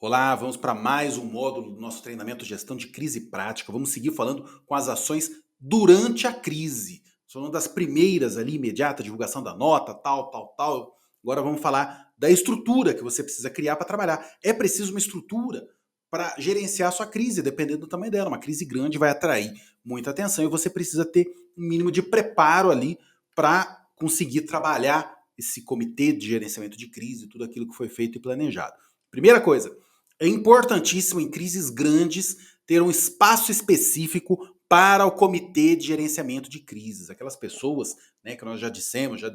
Olá, vamos para mais um módulo do nosso treinamento Gestão de Crise Prática. Vamos seguir falando com as ações durante a crise. São uma das primeiras ali, imediata, divulgação da nota, tal. Agora vamos falar da estrutura que você precisa criar para trabalhar. É preciso uma estrutura para gerenciar a sua crise, dependendo do tamanho dela. Uma crise grande vai atrair muita atenção e você precisa ter um mínimo de preparo ali para conseguir trabalhar esse comitê de gerenciamento de crise, tudo aquilo que foi feito e planejado. Primeira coisa, é importantíssimo em crises grandes ter um espaço específico para o comitê de gerenciamento de crises. Aquelas pessoas, né, que nós já dissemos, já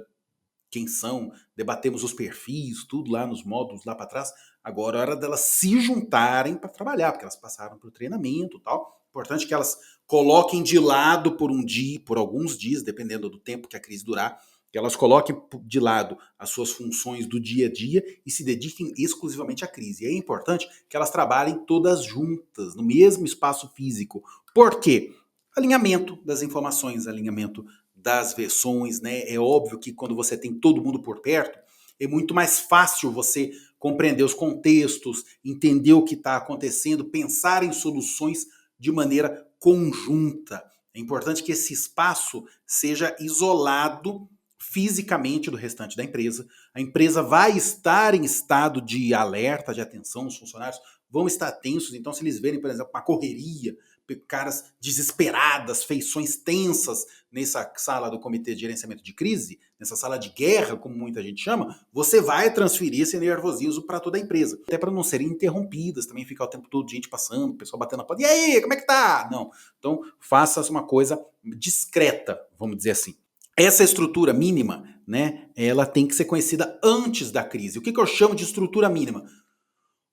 quem são, debatemos os perfis, tudo lá nos módulos lá para trás. Agora é hora delas se juntarem para trabalhar, porque elas passaram por treinamento e tal. Importante que elas coloquem de lado por um dia, por alguns dias, dependendo do tempo que a crise durar, que elas coloquem de lado as suas funções do dia a dia e se dediquem exclusivamente à crise. E é importante que elas trabalhem todas juntas, no mesmo espaço físico. Por quê? Alinhamento das informações, alinhamento das versões, né? É óbvio que quando você tem todo mundo por perto, é muito mais fácil você compreender os contextos, entender o que está acontecendo, pensar em soluções de maneira conjunta. É importante que esse espaço seja isolado fisicamente do restante da empresa. A empresa vai estar em estado de alerta, de atenção, os funcionários vão estar tensos, então se eles verem, por exemplo, uma correria, caras desesperadas, feições tensas nessa sala do comitê de gerenciamento de crise, nessa sala de guerra, como muita gente chama, você vai transferir esse nervosismo para toda a empresa. Até para não serem interrompidas, também ficar o tempo todo gente passando, o pessoal batendo na porta, e aí, como é que tá? Não. Então, faça uma coisa discreta, vamos dizer assim. Essa estrutura mínima, né, ela tem que ser conhecida antes da crise. O que eu chamo de estrutura mínima?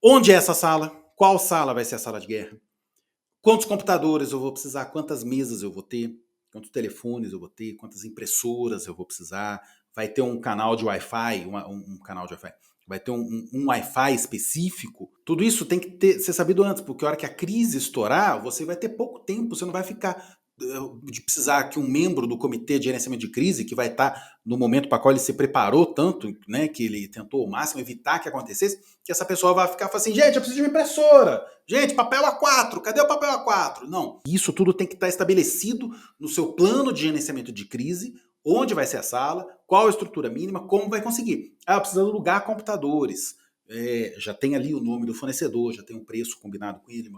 Onde é essa sala? Qual sala vai ser a sala de guerra? Quantos computadores eu vou precisar? Quantas mesas eu vou ter? Quantos telefones eu vou ter? Quantas impressoras eu vou precisar? Vai ter um canal de Wi-Fi? Um canal de Wi-Fi? Vai ter um Wi-Fi específico? Tudo isso tem que ser sabido antes, porque a hora que a crise estourar, você vai ter pouco tempo, você não vai ficar de precisar que um membro do comitê de gerenciamento de crise, que vai estar no momento para qual ele se preparou tanto, né, que ele tentou ao máximo evitar que acontecesse, que essa pessoa vai ficar falando assim, gente, eu preciso de uma impressora, gente, papel A4, cadê o papel A4? Não, isso tudo tem que estar estabelecido no seu plano de gerenciamento de crise, onde vai ser a sala, qual a estrutura mínima, como vai conseguir. Ah, precisa alugar computadores, já tem ali o nome do fornecedor, já tem um preço combinado com ele,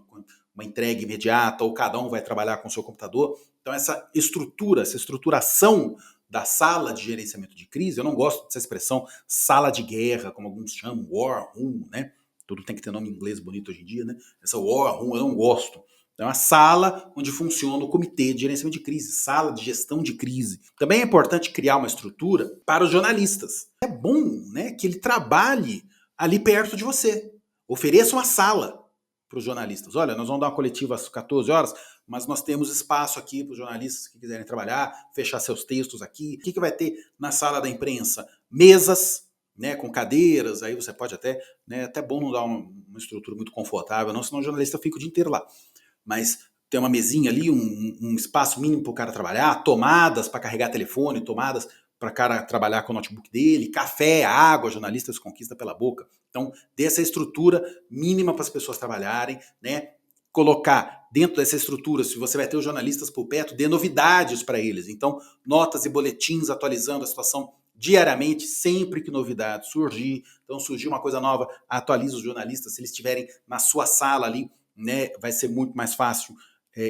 uma entrega imediata, ou cada um vai trabalhar com o seu computador. Então essa estrutura, essa estruturação da sala de gerenciamento de crise, eu não gosto dessa expressão sala de guerra, como alguns chamam, war room, né? Tudo tem que ter nome em inglês bonito hoje em dia, né? Essa war room eu não gosto. Então é uma sala onde funciona o comitê de gerenciamento de crise, sala de gestão de crise. Também é importante criar uma estrutura para os jornalistas. É bom, né, que ele trabalhe ali perto de você. Ofereça uma sala para os jornalistas. Olha, nós vamos dar uma coletiva às 14 horas, mas nós temos espaço aqui para os jornalistas que quiserem trabalhar, fechar seus textos aqui. O que vai ter na sala da imprensa? Mesas, né, com cadeiras, aí você pode até, né, até bom não dar uma estrutura muito confortável, não, senão o jornalista fica o dia inteiro lá. Mas tem uma mesinha ali, um espaço mínimo para o cara trabalhar, tomadas para carregar telefone, tomadas para o cara trabalhar com o notebook dele, café, água, jornalista se conquista pela boca. Então, dê essa estrutura mínima para as pessoas trabalharem, né? Colocar dentro dessa estrutura, se você vai ter os jornalistas por perto, dê novidades para eles. Então, notas e boletins atualizando a situação diariamente, sempre que novidade surgir. Então, surgiu uma coisa nova, atualiza os jornalistas, se eles estiverem na sua sala ali, né, vai ser muito mais fácil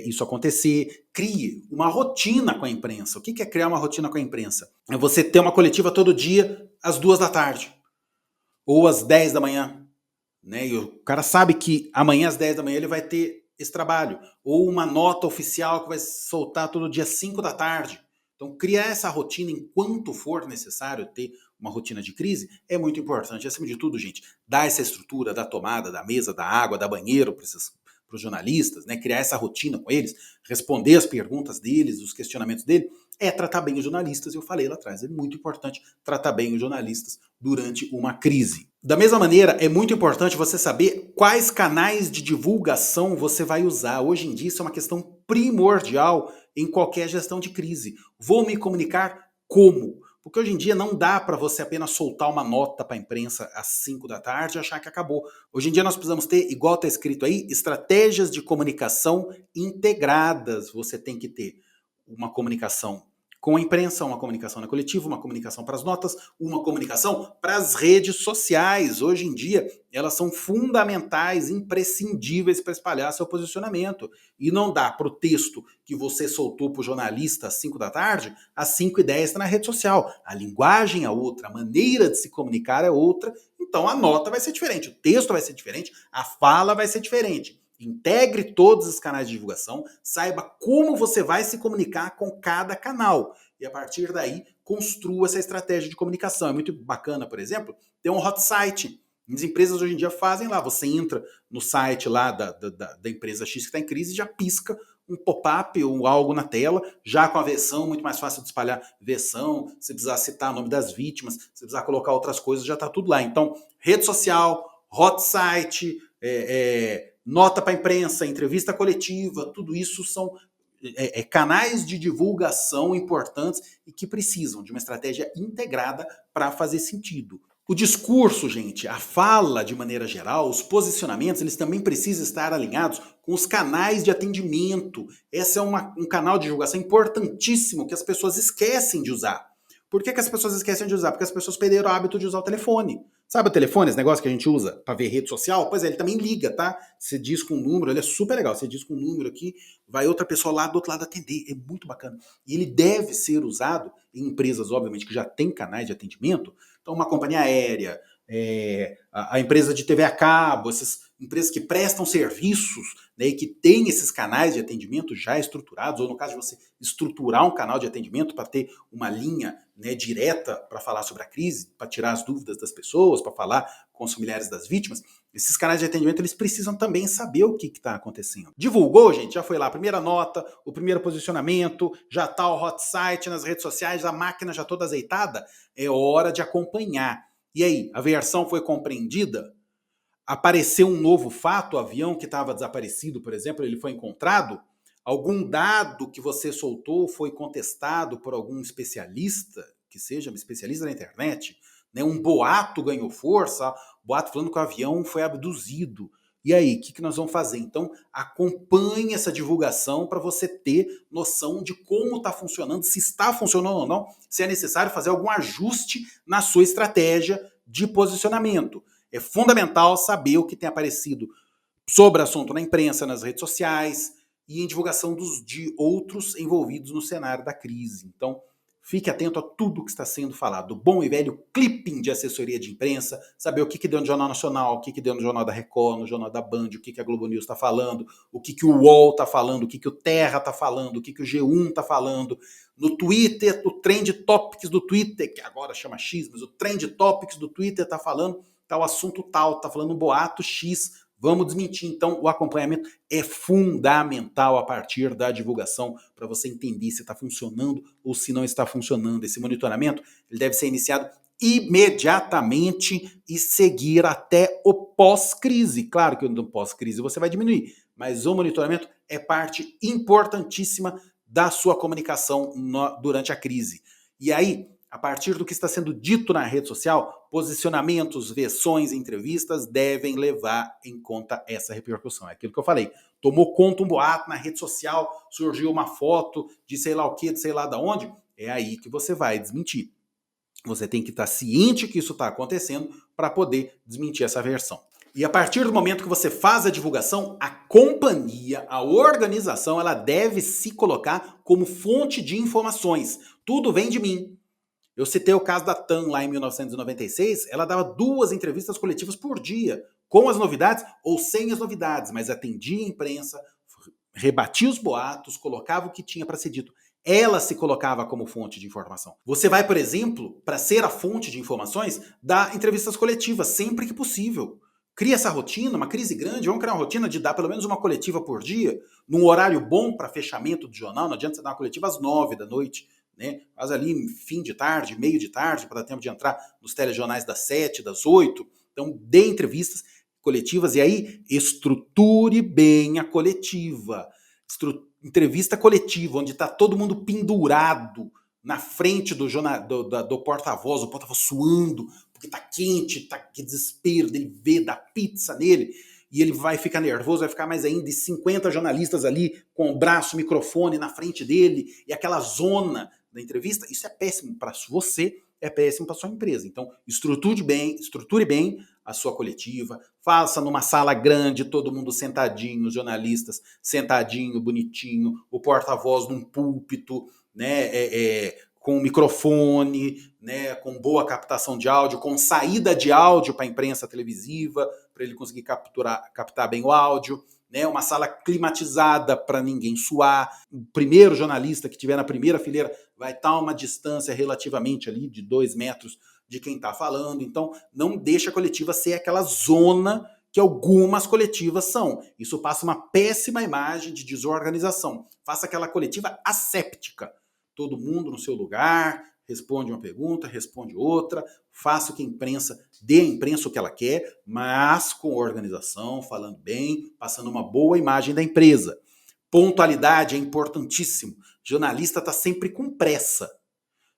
isso acontecer. Crie uma rotina com a imprensa. O que é criar uma rotina com a imprensa? É você ter uma coletiva todo dia às 2 da tarde ou às 10 da manhã. Né? E o cara sabe que amanhã às 10 da manhã ele vai ter esse trabalho. Ou uma nota oficial que vai soltar todo dia às 5 da tarde. Então, criar essa rotina enquanto for necessário ter uma rotina de crise é muito importante. Acima de tudo, gente, dar essa estrutura da tomada, da mesa, da água, da banheiro para os jornalistas, né? Criar essa rotina com eles, responder as perguntas deles, os questionamentos deles, é tratar bem os jornalistas. Eu falei lá atrás, é muito importante tratar bem os jornalistas durante uma crise. Da mesma maneira, é muito importante você saber quais canais de divulgação você vai usar. Hoje em dia, isso é uma questão primordial em qualquer gestão de crise. Vou me comunicar como? Porque hoje em dia não dá para você apenas soltar uma nota para a imprensa às 5 da tarde e achar que acabou. Hoje em dia nós precisamos ter, igual está escrito aí, estratégias de comunicação integradas. Você tem que ter uma comunicação com a imprensa, uma comunicação na coletiva, uma comunicação para as notas, uma comunicação para as redes sociais. Hoje em dia, elas são fundamentais, imprescindíveis para espalhar seu posicionamento. E não dá para o texto que você soltou para o jornalista às 5 da tarde, às 5h10 está na rede social. A linguagem é outra, a maneira de se comunicar é outra, então a nota vai ser diferente, o texto vai ser diferente, a fala vai ser diferente. Integre todos os canais de divulgação, saiba como você vai se comunicar com cada canal. E a partir daí, construa essa estratégia de comunicação. É muito bacana, por exemplo, ter um hot site. As empresas hoje em dia fazem lá, você entra no site lá da empresa X que está em crise e já pisca um pop-up ou algo na tela, já com a versão, muito mais fácil de espalhar versão, se precisar citar o nome das vítimas, se precisar colocar outras coisas, já está tudo lá. Então, rede social, hot site, nota para a imprensa, entrevista coletiva, tudo isso são canais de divulgação importantes e que precisam de uma estratégia integrada para fazer sentido. O discurso, gente, a fala de maneira geral, os posicionamentos, eles também precisam estar alinhados com os canais de atendimento. Esse é um canal de divulgação importantíssimo que as pessoas esquecem de usar. Por que as pessoas esquecem de usar? Porque as pessoas perderam o hábito de usar o telefone. Sabe o telefone, esse negócio que a gente usa para ver rede social? Pois é, ele também liga, tá? Você diz com um número, ele é super legal. Você diz com um número aqui, vai outra pessoa lá do outro lado atender. É muito bacana. E ele deve ser usado em empresas, obviamente, que já têm canais de atendimento. Então, uma companhia aérea, a empresa de TV a cabo, essas empresas que prestam serviços, né, e que têm esses canais de atendimento já estruturados, ou no caso de você estruturar um canal de atendimento para ter uma linha, né, direta para falar sobre a crise, para tirar as dúvidas das pessoas, para falar com os familiares das vítimas, esses canais de atendimento eles precisam também saber o que está acontecendo. Divulgou, gente? Já foi lá a primeira nota, o primeiro posicionamento, já está o hot site nas redes sociais, a máquina já toda azeitada? É hora de acompanhar. E aí, a versão foi compreendida? Apareceu um novo fato, o avião que estava desaparecido, por exemplo, ele foi encontrado? Algum dado que você soltou foi contestado por algum especialista, que seja um especialista na internet? Né? Um boato ganhou força, boato falando que o avião foi abduzido. E aí, o que nós vamos fazer? Então, acompanhe essa divulgação para você ter noção de como está funcionando, se está funcionando ou não, se é necessário fazer algum ajuste na sua estratégia de posicionamento. É fundamental saber o que tem aparecido sobre o assunto na imprensa, nas redes sociais e em divulgação de outros envolvidos no cenário da crise. Então, fique atento a tudo que está sendo falado. O bom e velho clipping de assessoria de imprensa, saber o que deu no Jornal Nacional, o que deu no Jornal da Record, no Jornal da Band, o que a Globo News está falando, o que o UOL está falando, o que o Terra está falando, o que o G1 está falando. No Twitter, o Trend Topics do Twitter, que agora chama X, mas o Trend Topics do Twitter está falando tal assunto tal, está falando um boato X, vamos desmentir. Então, o acompanhamento é fundamental a partir da divulgação para você entender se está funcionando ou se não está funcionando. Esse monitoramento ele deve ser iniciado imediatamente e seguir até o pós-crise. Claro que no pós-crise você vai diminuir, mas o monitoramento é parte importantíssima da sua comunicação durante a crise. E aí, a partir do que está sendo dito na rede social, posicionamentos, versões, entrevistas devem levar em conta essa repercussão. É aquilo que eu falei. Tomou conta um boato na rede social, surgiu uma foto de sei lá o que, de sei lá de onde, é aí que você vai desmentir. Você tem que estar ciente que isso está acontecendo para poder desmentir essa versão. E a partir do momento que você faz a divulgação, a companhia, a organização, ela deve se colocar como fonte de informações. Tudo vem de mim. Eu citei o caso da TAM lá em 1996, ela dava 2 entrevistas coletivas por dia, com as novidades ou sem as novidades, mas atendia a imprensa, rebatia os boatos, colocava o que tinha para ser dito. Ela se colocava como fonte de informação. Você vai, por exemplo, para ser a fonte de informações, dar entrevistas coletivas sempre que possível. Cria essa rotina, uma crise grande, vamos criar uma rotina de dar pelo menos uma coletiva por dia, num horário bom para fechamento do jornal, não adianta você dar uma coletiva às 9 da noite, né? Faz ali fim de tarde, meio de tarde, para dar tempo de entrar nos telejornais das 7, das 8. Então, dê entrevistas coletivas e aí estruture bem a coletiva. Entrevista coletiva, onde está todo mundo pendurado na frente do porta-voz, o porta-voz suando, porque tá quente, tá que desespero dele ver, da pizza nele, e ele vai ficar nervoso, vai ficar mais ainda, e 50 jornalistas ali com o braço, o microfone na frente dele, e aquela zona da entrevista, isso é péssimo para você, é péssimo para sua empresa. Então, estruture bem a sua coletiva, faça numa sala grande, todo mundo sentadinho, os jornalistas sentadinho, bonitinho, o porta-voz num púlpito, né, com microfone, né, com boa captação de áudio, com saída de áudio para a imprensa televisiva, para ele conseguir captar bem o áudio, né, uma sala climatizada para ninguém suar. O primeiro jornalista que estiver na primeira fileira vai estar a uma distância relativamente ali de 2 metros de quem está falando. Então, não deixa a coletiva ser aquela zona que algumas coletivas são. Isso passa uma péssima imagem de desorganização. Faça aquela coletiva asséptica. Todo mundo no seu lugar, responde uma pergunta, responde outra, faça o que a imprensa, dê à imprensa o que ela quer, mas com organização, falando bem, passando uma boa imagem da empresa. Pontualidade é importantíssimo. O jornalista está sempre com pressa.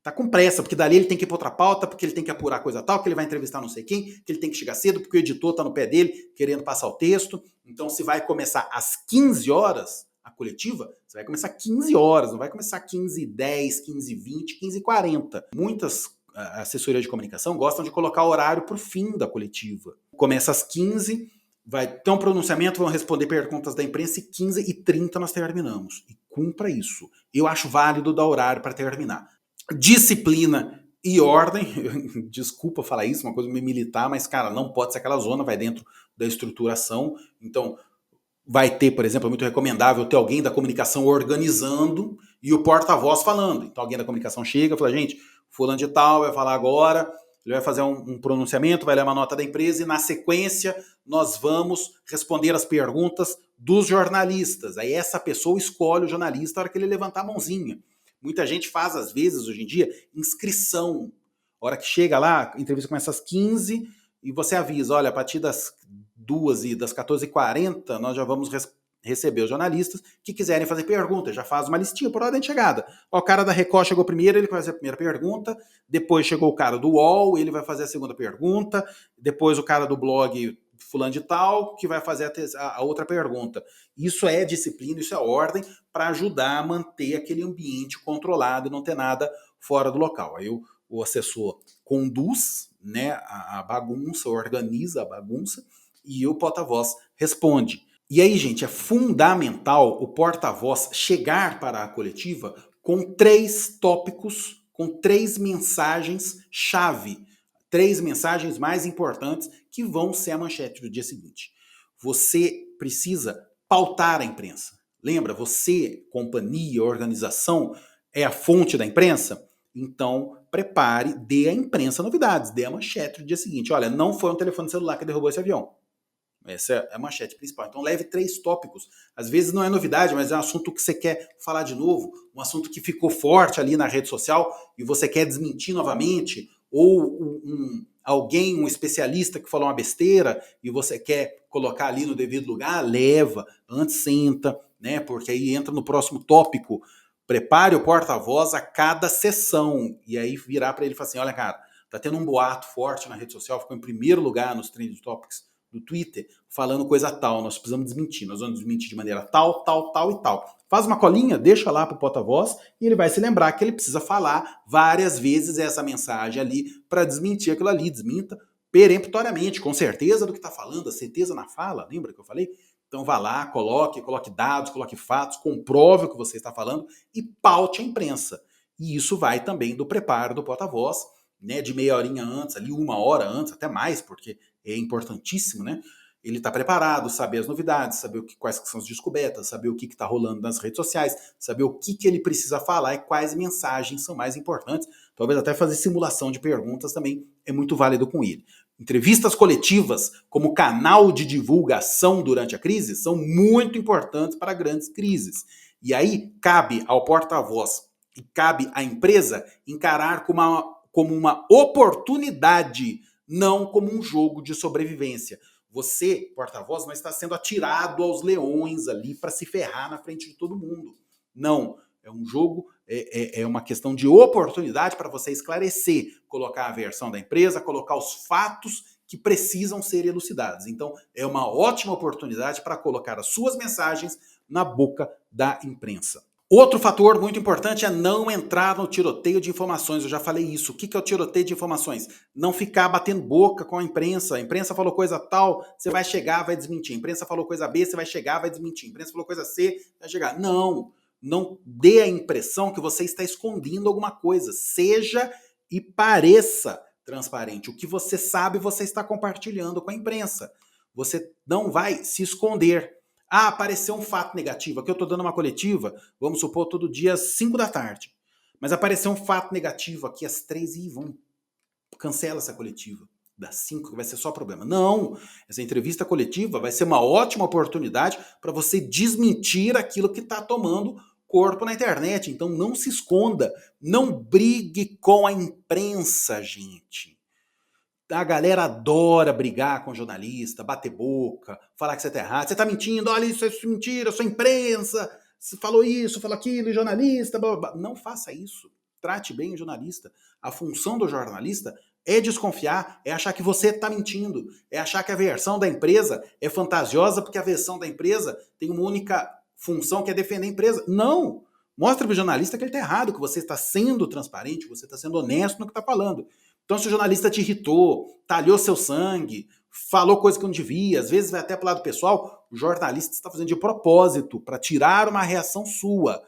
Tá com pressa, porque dali ele tem que ir para outra pauta, porque ele tem que apurar coisa tal, que ele vai entrevistar não sei quem, que ele tem que chegar cedo, porque o editor tá no pé dele, querendo passar o texto. Então, se vai começar às 15 horas a coletiva, você vai começar 15 horas, não vai começar 15h10, 15h20, 15h40. Muitas assessorias de comunicação gostam de colocar horário pro fim da coletiva. Começa às 15, vai ter um pronunciamento, vão responder perguntas da imprensa e 15h30 nós terminamos. E cumpra isso. Eu acho válido dar horário para terminar. Disciplina e ordem, desculpa falar isso, uma coisa meio militar, mas, cara, não pode ser aquela zona, vai dentro da estruturação. Então, vai ter, por exemplo, é muito recomendável ter alguém da comunicação organizando e o porta-voz falando. Então, alguém da comunicação chega e fala, gente, fulano de tal vai falar agora, ele vai fazer um pronunciamento, vai ler uma nota da empresa e, na sequência, nós vamos responder as perguntas dos jornalistas. Aí essa pessoa escolhe o jornalista na hora que ele levantar a mãozinha. Muita gente faz, às vezes, hoje em dia, inscrição. A hora que chega lá, a entrevista começa às 15 e você avisa, olha, a partir das 2 e das 14h40, nós já vamos receber os jornalistas que quiserem fazer perguntas. Já faz uma listinha por ordem de chegada. Ó, o cara da Record chegou primeiro, ele vai fazer a primeira pergunta. Depois chegou o cara do UOL, ele vai fazer a segunda pergunta. Depois o cara do blog fulano de tal, que vai fazer a outra pergunta. Isso é disciplina, isso é ordem para ajudar a manter aquele ambiente controlado e não ter nada fora do local. Aí o assessor conduz, né, a bagunça, organiza a bagunça e o porta-voz responde. E aí, gente, é fundamental o porta-voz chegar para a coletiva com 3 tópicos, com 3 mensagens-chave. 3 mensagens mais importantes que vão ser a manchete do dia seguinte. Você precisa pautar a imprensa. Lembra, você, companhia, organização, é a fonte da imprensa? Então, prepare, dê à imprensa novidades, dê a manchete do dia seguinte. Olha, não foi um telefone celular que derrubou esse avião. Essa é a manchete principal. Então leve 3 tópicos. Às vezes não é novidade, mas é um assunto que você quer falar de novo, um assunto que ficou forte ali na rede social e você quer desmentir novamente, ou alguém, um especialista que falou uma besteira e você quer colocar ali no devido lugar, leva, antes senta, né? Porque aí entra no próximo tópico. Prepare o porta-voz a cada sessão e aí virar para ele e falar assim, olha, cara, tá tendo um boato forte na rede social, ficou em primeiro lugar nos trending topics do Twitter, falando coisa tal, nós precisamos desmentir, nós vamos desmentir de maneira tal, tal, tal e tal. Faz uma colinha, deixa lá pro porta-voz e ele vai se lembrar que ele precisa falar várias vezes essa mensagem ali para desmentir aquilo ali, desminta peremptoriamente, com certeza do que está falando, a certeza na fala, lembra que eu falei? Então vá lá, coloque dados, coloque fatos, comprove o que você está falando e paute a imprensa. E isso vai também do preparo do porta-voz, né, de meia horinha antes, ali 1 hora antes, até mais, porque é importantíssimo, né? Ele está preparado, saber as novidades, saber quais são as descobertas, saber o que está rolando nas redes sociais, saber o que ele precisa falar e quais mensagens são mais importantes. Talvez até fazer simulação de perguntas também é muito válido com ele. Entrevistas coletivas como canal de divulgação durante a crise são muito importantes para grandes crises. E aí cabe ao porta-voz e cabe à empresa encarar como uma oportunidade, não como um jogo de sobrevivência. Você, porta-voz, não está sendo atirado aos leões ali para se ferrar na frente de todo mundo. Não, é um jogo, é uma questão de oportunidade para você esclarecer, colocar a versão da empresa, colocar os fatos que precisam ser elucidados. Então, é uma ótima oportunidade para colocar as suas mensagens na boca da imprensa. Outro fator muito importante é não entrar no tiroteio de informações. Eu já falei isso. O que é o tiroteio de informações? Não ficar batendo boca com a imprensa. A imprensa falou coisa tal, você vai chegar, vai desmentir. A imprensa falou coisa B, você vai chegar, vai desmentir. A imprensa falou coisa C, vai chegar. Não dê a impressão que você está escondendo alguma coisa. Seja e pareça transparente. O que você sabe, você está compartilhando com a imprensa. Você não vai se esconder. Ah, apareceu um fato negativo. Aqui eu estou dando uma coletiva, vamos supor, todo dia às 5 da tarde. Mas apareceu um fato negativo aqui às 3 e cancela essa coletiva. Das 5 que vai ser só problema. Não, essa entrevista coletiva vai ser uma ótima oportunidade para você desmentir aquilo que está tomando corpo na internet. Então não se esconda, não brigue com a imprensa, gente. A galera adora brigar com jornalista, bater boca, falar que você tá errado. Você tá mentindo, olha isso é mentira, eu sou imprensa, você falou isso, falou aquilo, jornalista, blá, blá, blá. Não faça isso. Trate bem o jornalista. A função do jornalista é desconfiar, é achar que você está mentindo, é achar que a versão da empresa é fantasiosa porque a versão da empresa tem uma única função que é defender a empresa. Não! Mostra para o jornalista que ele está errado, que você está sendo transparente, que você está sendo honesto no que está falando. Então, se o jornalista te irritou, talhou seu sangue, falou coisa que não devia, às vezes vai até para o lado pessoal, o jornalista está fazendo de propósito para tirar uma reação sua.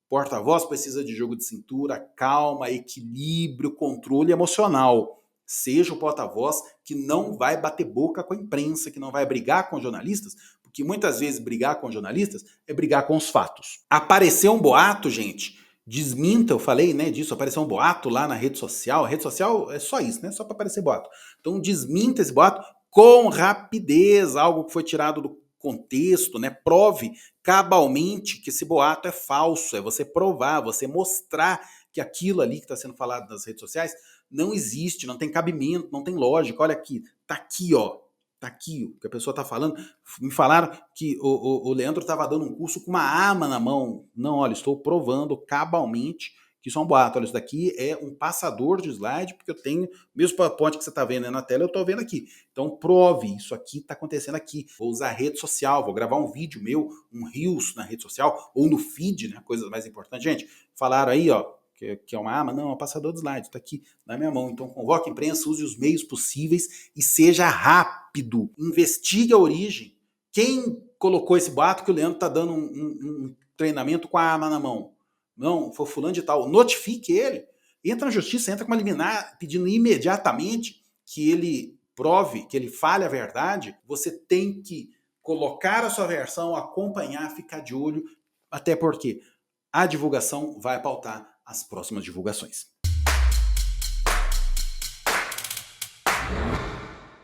Porta-voz precisa de jogo de cintura, calma, equilíbrio, controle emocional. Seja o porta-voz que não vai bater boca com a imprensa, que não vai brigar com jornalistas, porque muitas vezes brigar com jornalistas é brigar com os fatos. Apareceu um boato, gente, desminta, eu falei, né, disso, apareceu um boato lá na rede social. A rede social é só isso, né, só para aparecer boato. Então desminta esse boato com rapidez, algo que foi tirado do contexto, né? Prove cabalmente que esse boato é falso, é você provar, você mostrar que aquilo ali que está sendo falado nas redes sociais não existe, não tem cabimento, não tem lógica. Olha aqui, tá aqui, ó. Tá aqui o que a pessoa tá falando. Me falaram que o Leandro estava dando um curso com uma arma na mão. Não, olha, estou provando cabalmente que isso é um boato. Olha, isso daqui é um passador de slide, porque eu tenho, mesmo PowerPoint que você está vendo aí na tela, eu estou vendo aqui. Então prove, isso aqui está acontecendo aqui. Vou usar a rede social, vou gravar um vídeo meu, um Reels na rede social, ou no feed, né? Coisa mais importante. Gente, falaram aí, ó, que é uma arma, não, é um passador de slide, está aqui na minha mão. Então convoque a imprensa, use os meios possíveis e seja rápido. Investigue a origem. Quem colocou esse boato que o Leandro está dando um treinamento com a arma na mão? Não, foi fulano de tal. Notifique ele. Entra na justiça, entra com uma liminar pedindo imediatamente que ele prove, que ele fale a verdade. Você tem que colocar a sua versão, acompanhar, ficar de olho, até porque a divulgação vai pautar as próximas divulgações.